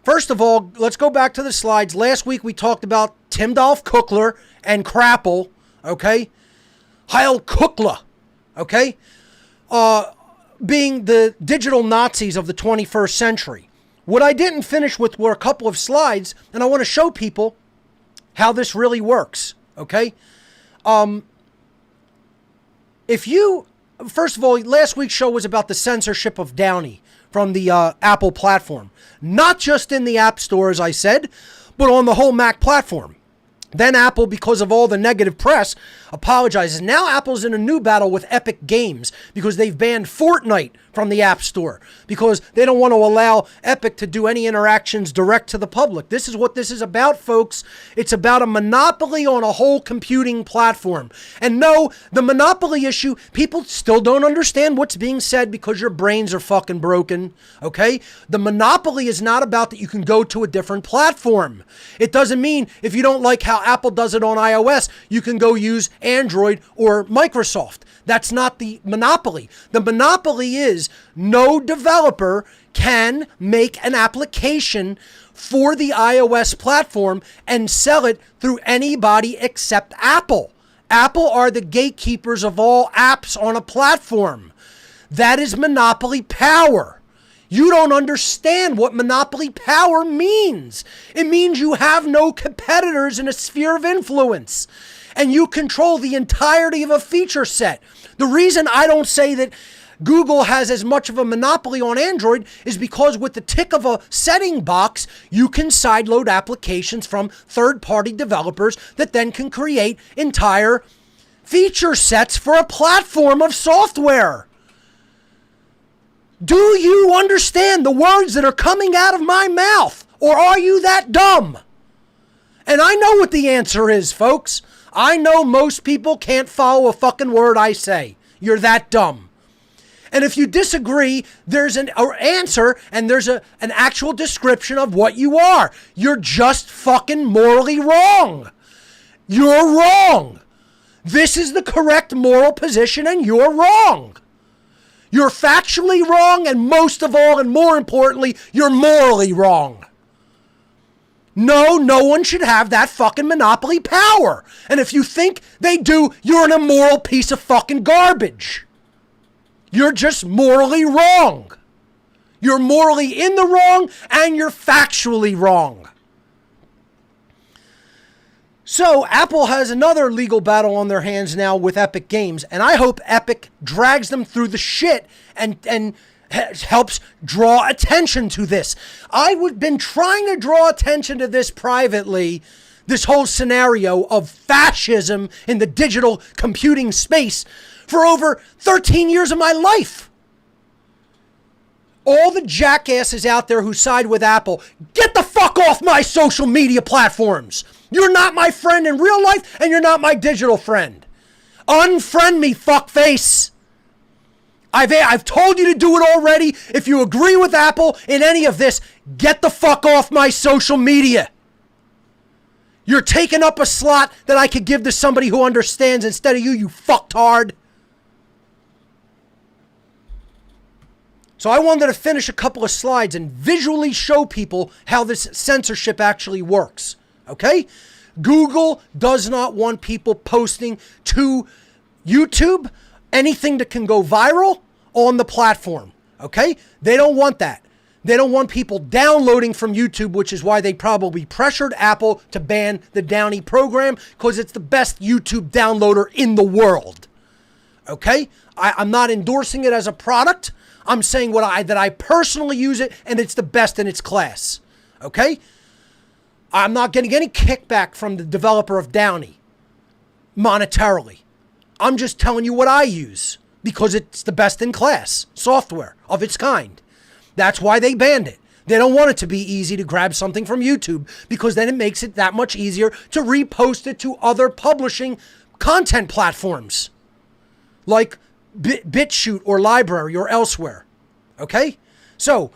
First of all, let's go back to the slides. Last week we talked about Tim Dolph Cookler and Crapple, okay? Heil Cookler, okay? Being the digital Nazis of the 21st century. What I didn't finish with were a couple of slides, and I want to show people how this really works, okay? First of all, last week's show was about the censorship of Downy from the Apple platform. Not just in the App Store, as I said, but on the whole Mac platform. Then Apple, because of all the negative press, apologizes. Now Apple's in a new battle with Epic Games because they've banned Fortnite from the App Store because they don't want to allow Epic to do any interactions direct to the public. This is what this is about, folks. It's about a monopoly on a whole computing platform. And no, the monopoly issue, people still don't understand what's being said because your brains are fucking broken, okay? The monopoly is not about that you can go to a different platform. It doesn't mean if you don't like how Apple does it on iOS, you can go use Android or Microsoft. That's not the monopoly. The monopoly is no developer can make an application for the iOS platform and sell it through anybody except Apple. Apple are the gatekeepers of all apps on a platform. That is monopoly power. You don't understand what monopoly power means. It means you have no competitors in a sphere of influence, and you control the entirety of a feature set. The reason I don't say that Google has as much of a monopoly on Android is because with the tick of a setting box, you can sideload applications from third-party developers that then can create entire feature sets for a platform of software. Do you understand the words that are coming out of my mouth? Or are you that dumb? And I know what the answer is, folks. I know most people can't follow a fucking word I say. You're that dumb. And if you disagree, there's an answer and there's an actual description of what you are. You're just fucking morally wrong. You're wrong. This is the correct moral position and you're wrong. You're factually wrong, and most of all, and more importantly, you're morally wrong. No one should have that fucking monopoly power. And if you think they do, you're an immoral piece of fucking garbage. You're just morally wrong. You're morally in the wrong, and you're factually wrong. So Apple has another legal battle on their hands now with Epic Games, and I hope Epic drags them through the shit and helps draw attention to this. I've been trying to draw attention to this privately, this whole scenario of fascism in the digital computing space for over 13 years of my life. All the jackasses out there who side with Apple, get the fuck off my social media platforms. You're not my friend in real life, and you're not my digital friend. Unfriend me, fuckface. I've told you to do it already. If you agree with Apple in any of this, get the fuck off my social media. You're taking up a slot that I could give to somebody who understands instead of you fucktard. So I wanted to finish a couple of slides and visually show people how this censorship actually works. Okay? Google does not want people posting to YouTube anything that can go viral on the platform. Okay? They don't want that. They don't want people downloading from YouTube, which is why they probably pressured Apple to ban the Downy program, because it's the best YouTube downloader in the world. Okay? I'm not endorsing it as a product. I'm saying that I personally use it, and it's the best in its class. Okay? I'm not getting any kickback from the developer of Downy monetarily. I'm just telling you what I use because it's the best in class software of its kind. That's why they banned it. They don't want it to be easy to grab something from YouTube because then it makes it that much easier to repost it to other publishing content platforms like BitChute or Library or elsewhere. Okay? So,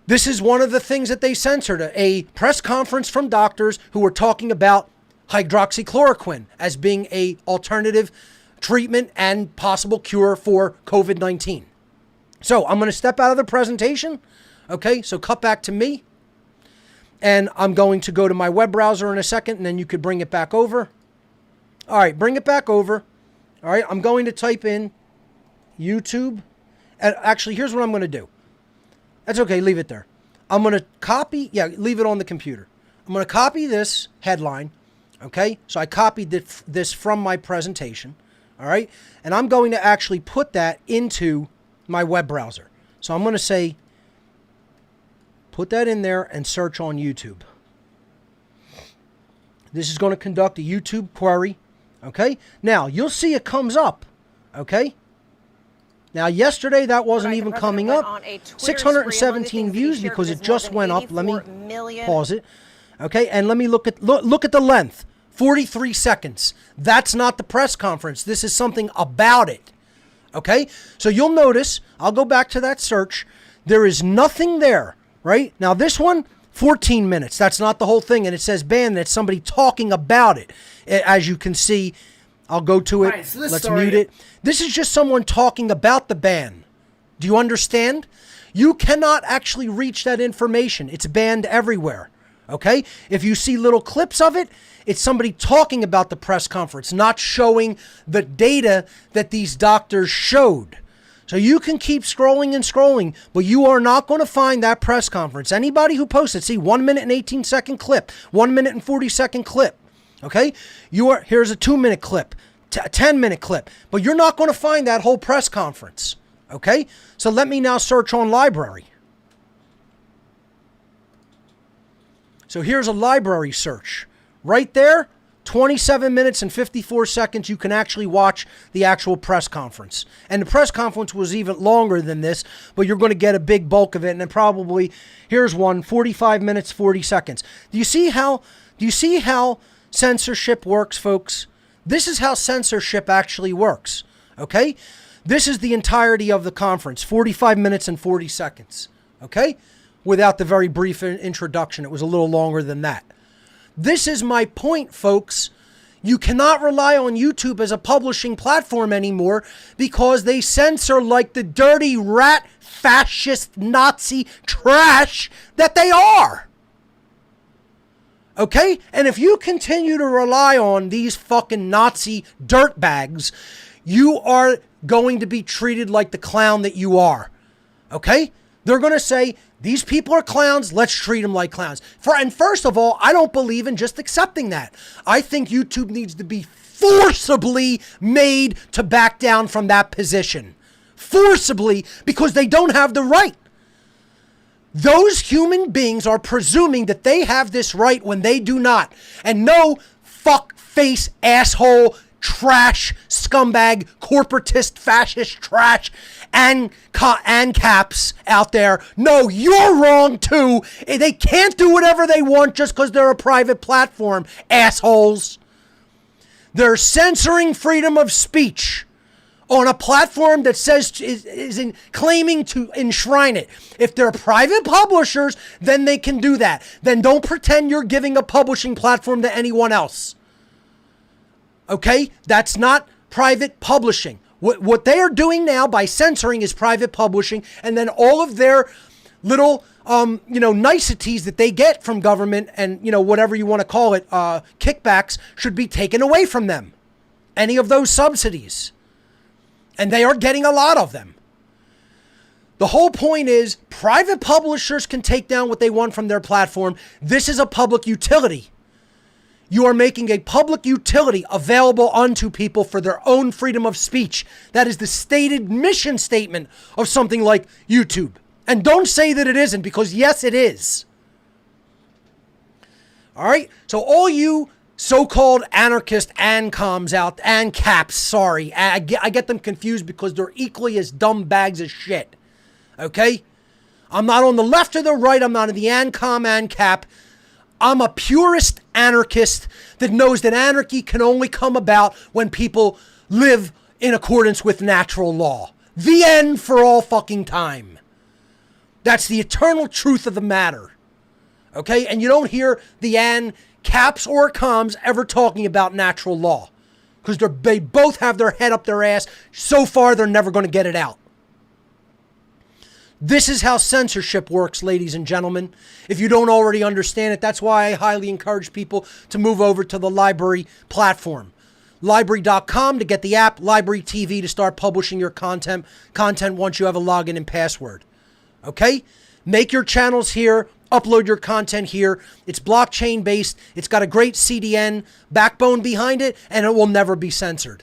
this is one of the things that they censored, a press conference from doctors who were talking about hydroxychloroquine as being an alternative treatment and possible cure for COVID-19. So I'm going to step out of the presentation. Okay, so cut back to me. And I'm going to go to my web browser in a second, and then you could bring it back over. All right, bring it back over. All right, I'm going to type in YouTube. And actually, here's what I'm going to do. That's okay, leave it there. I'm going to copy, leave it on the computer. I'm going to copy this headline, okay? So I copied this from my presentation, all right? And I'm going to actually put that into my web browser. So I'm going to say, put that in there and search on YouTube. This is going to conduct a YouTube query, okay? Now, you'll see it comes up, okay? Now, yesterday, that wasn't even coming up. 617 views because it just went up. Let me pause it. Okay, and let me look at the length. 43 seconds. That's not the press conference. This is something about it. Okay, so you'll notice, I'll go back to that search. There is nothing there, right? Now, this one, 14 minutes. That's not the whole thing. And it says ban, and it's somebody talking about it. As you can see, I'll go to it. Right, so let's mute it. This is just someone talking about the ban. Do you understand? You cannot actually reach that information. It's banned everywhere. Okay? If you see little clips of it, it's somebody talking about the press conference, not showing the data that these doctors showed. So you can keep scrolling and scrolling, but you are not going to find that press conference. Anybody who posted, see, 1 minute and 18-second clip, 1 minute and 40-second clip. Okay? Here's a 2-minute clip, a 10-minute clip, but you're not going to find that whole press conference. Okay? So let me now search on library. So here's a library search. Right there, 27 minutes and 54 seconds, you can actually watch the actual press conference. And the press conference was even longer than this, but you're going to get a big bulk of it. And then probably, here's one, 45 minutes, 40 seconds. Do you see how censorship works, folks? This is how censorship actually works, okay? This is the entirety of the conference, 45 minutes and 40 seconds, okay? Without the very brief introduction. It was a little longer than that. This is my point, folks. You cannot rely on YouTube as a publishing platform anymore because they censor like the dirty rat, fascist, Nazi trash that they are. Okay? And if you continue to rely on these fucking Nazi dirtbags, you are going to be treated like the clown that you are. Okay? They're going to say, these people are clowns, let's treat them like clowns. And first of all, I don't believe in just accepting that. I think YouTube needs to be forcibly made to back down from that position. Forcibly, because they don't have the right. Those human beings are presuming that they have this right when they do not. And no fuck-face, asshole, trash, scumbag, corporatist, fascist trash, and caps out there. No, you're wrong too. They can't do whatever they want just because they're a private platform, assholes. They're censoring freedom of speech on a platform that says is claiming to enshrine it. If they're private publishers, then they can do that. Then don't pretend you're giving a publishing platform to anyone else. Okay? That's not private publishing. What they are doing now by censoring is private publishing, and then all of their little, niceties that they get from government and, whatever you want to call it, kickbacks should be taken away from them. Any of those subsidies. And they are getting a lot of them. The whole point is private publishers can take down what they want from their platform. This is a public utility. You are making a public utility available unto people for their own freedom of speech. That is the stated mission statement of something like YouTube. And don't say that it isn't, because yes, it is. All right? So all you so-called anarchist ANCOMs out, ANCAPs, sorry. I get them confused because they're equally as dumb bags of shit. Okay? I'm not on the left or the right. I'm not in the ANCOM, ANCAP. I'm a purist anarchist that knows that anarchy can only come about when people live in accordance with natural law. The end for all fucking time. That's the eternal truth of the matter. Okay? And you don't hear the ANCAPs or COMs ever talking about natural law. Because they both have their head up their ass. So far, they're never going to get it out. This is how censorship works, ladies and gentlemen. If you don't already understand it, that's why I highly encourage people to move over to the LBRY platform. LBRY.com to get the app, LBRY TV to start publishing your content once you have a login and password. Okay? Make your channels here, upload your content here. It's blockchain based. It's got a great CDN backbone behind it, and it will never be censored.